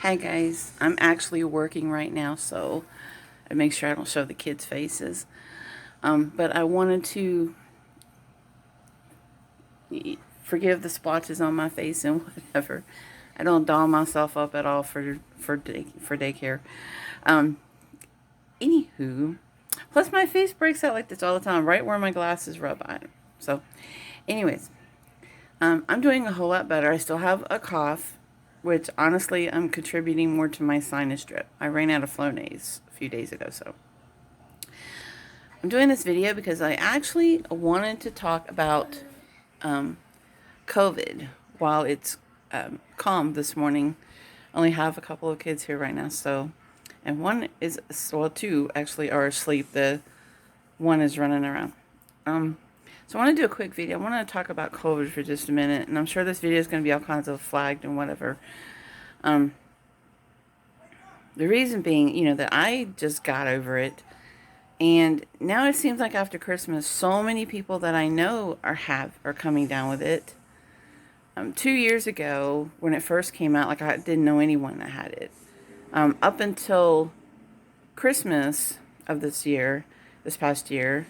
Hi guys, I'm actually working right now, so I make sure I don't show the kids' faces. But I wanted to forgive the splotches on my face and whatever. I don't doll myself up at all for daycare. Um, Anywho, plus my face breaks out like this all the time, right where my glasses rub on. So, anyways, I'm doing a whole lot better. I still have a cough, which honestly I'm contributing more to my sinus drip. I ran out of Flonase a few days ago, so I'm doing this video because I actually wanted to talk about COVID while it's calm this morning. I only have a couple of kids here right now, so, and one is, well, two actually are asleep. The one is running around. So I want to do a quick video. I want to talk about COVID for just a minute, and I'm sure this video is going to be all kinds of flagged and whatever. The reason being, that I just got over it. And now it seems like after Christmas, so many people that I know are coming down with it. 2 years ago, when it first came out, like I didn't know anyone that had it. Up until Christmas of this past year,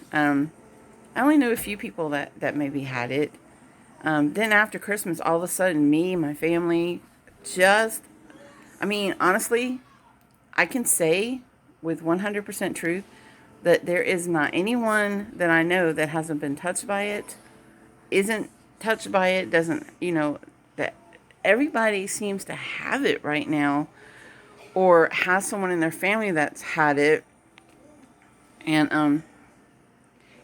I only knew a few people that maybe had it. Then after Christmas, all of a sudden, me, my family, honestly, I can say with 100% truth that there is not anyone that I know that hasn't been touched by it, isn't touched by it, doesn't, that everybody seems to have it right now or has someone in their family that's had it. And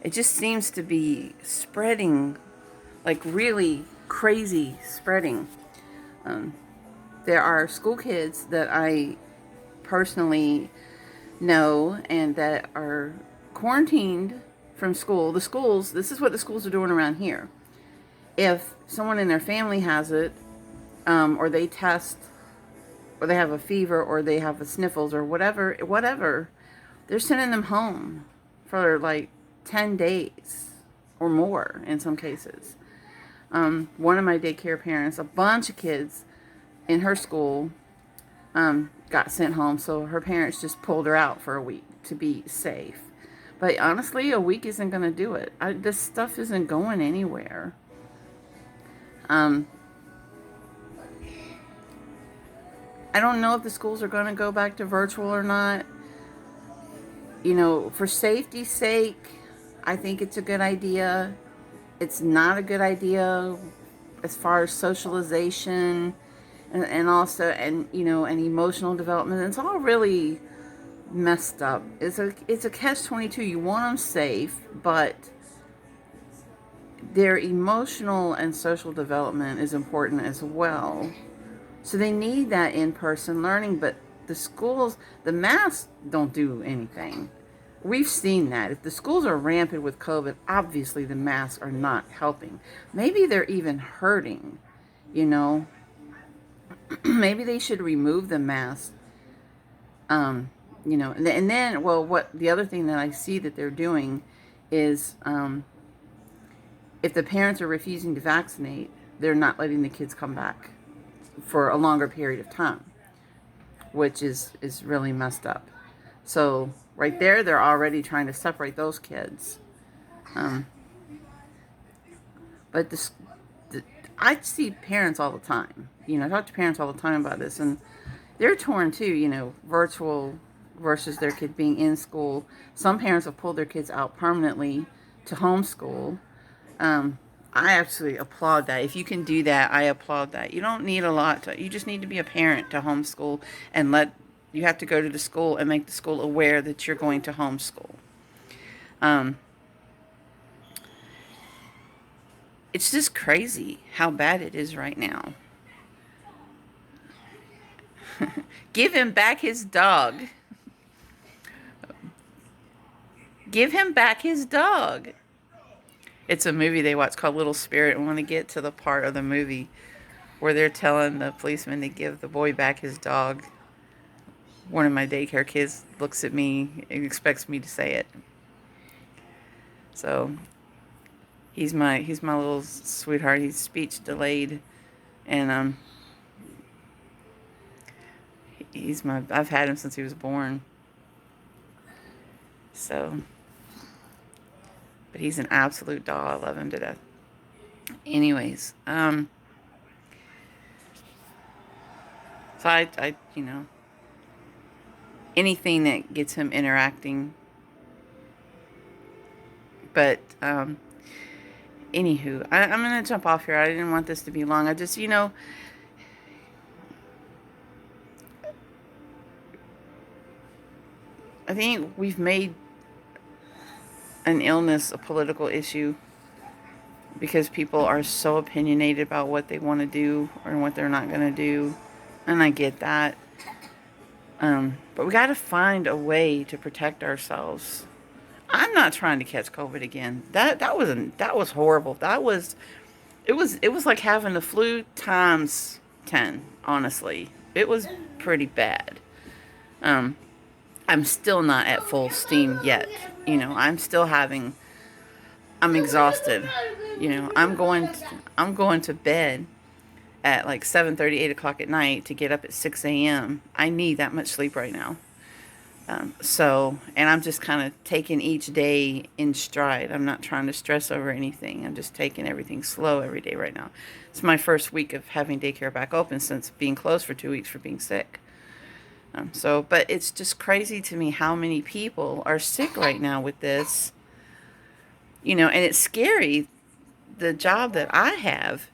it just seems to be spreading, like really crazy spreading. There are school kids that I personally know and that are quarantined from school. This is what the schools are doing around here. If someone in their family has it, or they test, or they have a fever, or they have the sniffles, or whatever, they're sending them home for like 10 days or more in some cases. One of my daycare parents, a bunch of kids in her school got sent home, so her parents just pulled her out for a week to be safe. But honestly, a week isn't going to do it. This stuff isn't going anywhere. I don't know if the schools are going to go back to virtual or not. For safety's sake, I think it's a good idea. It's not a good idea as far as socialization and also, and emotional development. It's all really messed up. It's a catch-22. You want them safe, but their emotional and social development is important as well. So they need that in-person learning, but the schools, the masks don't do anything. We've seen that. If the schools are rampant with COVID, obviously the masks are not helping. Maybe they're even hurting, Maybe they should remove the mask. And then, well, what the other thing that I see that they're doing is, if the parents are refusing to vaccinate, they're not letting the kids come back for a longer period of time, which is really messed up. So right there, they're already trying to separate those kids. But I see parents all the time. I talk to parents all the time about this, and they're torn too, virtual versus their kid being in school. Some parents have pulled their kids out permanently to homeschool. I absolutely applaud that. If you can do that, I applaud that. You don't need a lot. You just need to be a parent to homeschool, and you have to go to the school and make the school aware that you're going to homeschool. It's just crazy how bad it is right now. Give him back his dog. Give him back his dog. It's a movie they watch called Little Spirit. I want to get to the part of the movie where they're telling the policeman to give the boy back his dog. One of my daycare kids looks at me and expects me to say it. So he's my little sweetheart. He's speech delayed, and I've had him since he was born. So, but he's an absolute doll. I love him to death. Anyways, so anything that gets him interacting. But, anywho, I'm going to jump off here. I didn't want this to be long. I just, I think we've made an illness a political issue because people are so opinionated about what they want to do or what they're not going to do. And I get that. But we got to find a way to protect ourselves. I'm not trying to catch COVID again. That was horrible. It was like having the flu times 10, honestly. It was pretty bad. I'm still not at full steam yet. I'm exhausted. I'm going to bed at like 7:30, 8 o'clock at night to get up at 6 a.m. I need that much sleep right now. And I'm just kind of taking each day in stride. I'm not trying to stress over anything. I'm just taking everything slow every day right now. It's my first week of having daycare back open since being closed for 2 weeks for being sick. But it's just crazy to me how many people are sick right now with this. And it's scary, the job that I have,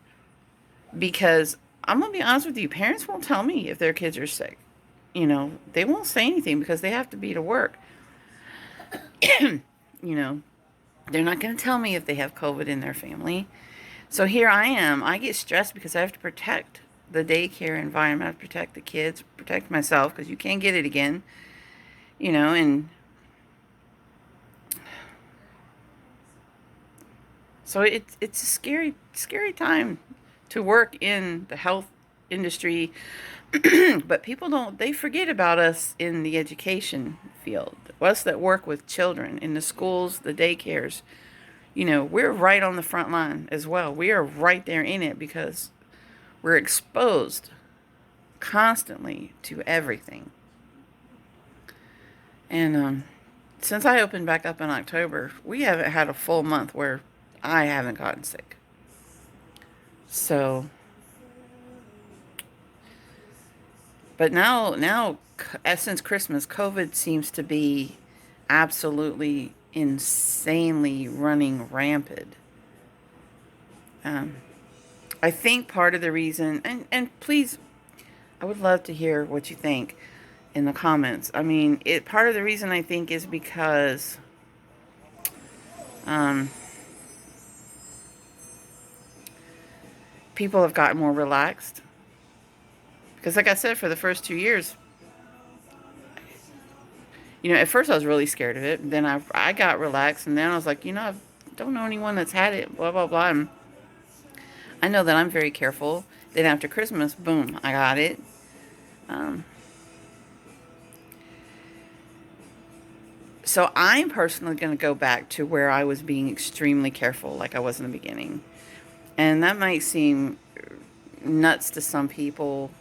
because I'm going to be honest with you, parents won't tell me if their kids are sick. They won't say anything because they have to be to work. They're not going to tell me if they have COVID in their family. So here I am. I get stressed because I have to protect the daycare environment. I have to protect the kids, protect myself, because you can't get it again. And so it's a scary time to work in the health industry. But they forget about us in the education field. Us that work with children in the schools, the daycares. We're right on the front line as well. We are right there in it because we're exposed constantly to everything. And since I opened back up in October, we haven't had a full month where I haven't gotten sick. So, but now, since Christmas, COVID seems to be absolutely insanely running rampant. I think part of the reason, and please, I would love to hear what you think in the comments. Part of the reason I think is because people have gotten more relaxed. Because like I said, for the first 2 years, at first I was really scared of it. Then I got relaxed, and then I was like, I don't know anyone that's had it, blah, blah, blah. And I know that I'm very careful. Then after Christmas, boom, I got it. So I'm personally going to go back to where I was being extremely careful like I was in the beginning. And that might seem nuts to some people,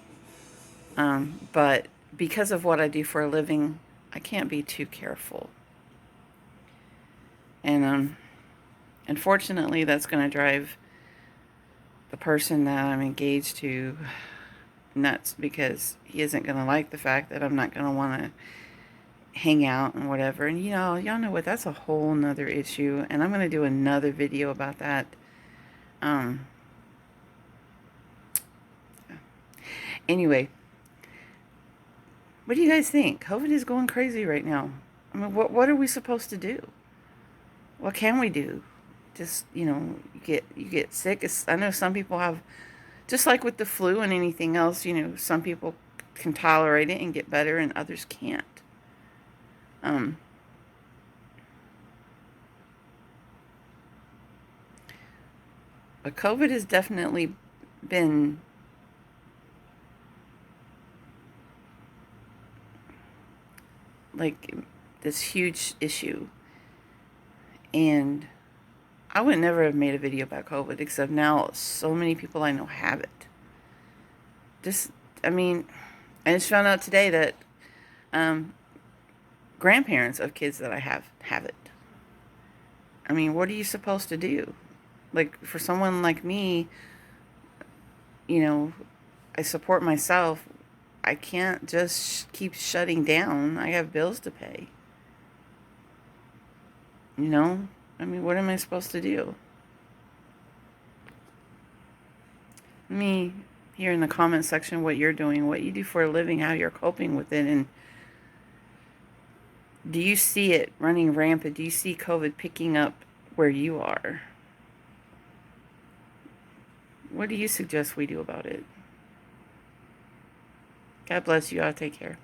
but because of what I do for a living, I can't be too careful. And unfortunately, that's going to drive the person that I'm engaged to nuts, because he isn't going to like the fact that I'm not going to want to hang out and whatever. And y'all know what, that's a whole nother issue, and I'm going to do another video about that. Anyway, what do you guys think? COVID is going crazy right now. What are we supposed to do? What can we do? Just, you get sick. I know some people have, just like with the flu and anything else, some people can tolerate it and get better and others can't. But COVID has definitely been like this huge issue. And I would never have made a video about COVID, except now so many people I know have it. I just found out today that um, grandparents of kids that I have it. I mean, what are you supposed to do? Like, for someone like me, you know, I support myself. I can't just keep shutting down. I have bills to pay. You know? I mean, what am I supposed to do? Let me hear in the comment section what you're doing, what you do for a living, how you're coping with it, and do you see it running rampant? Do you see COVID picking up where you are? What do you suggest we do about it? God bless you all. Take care.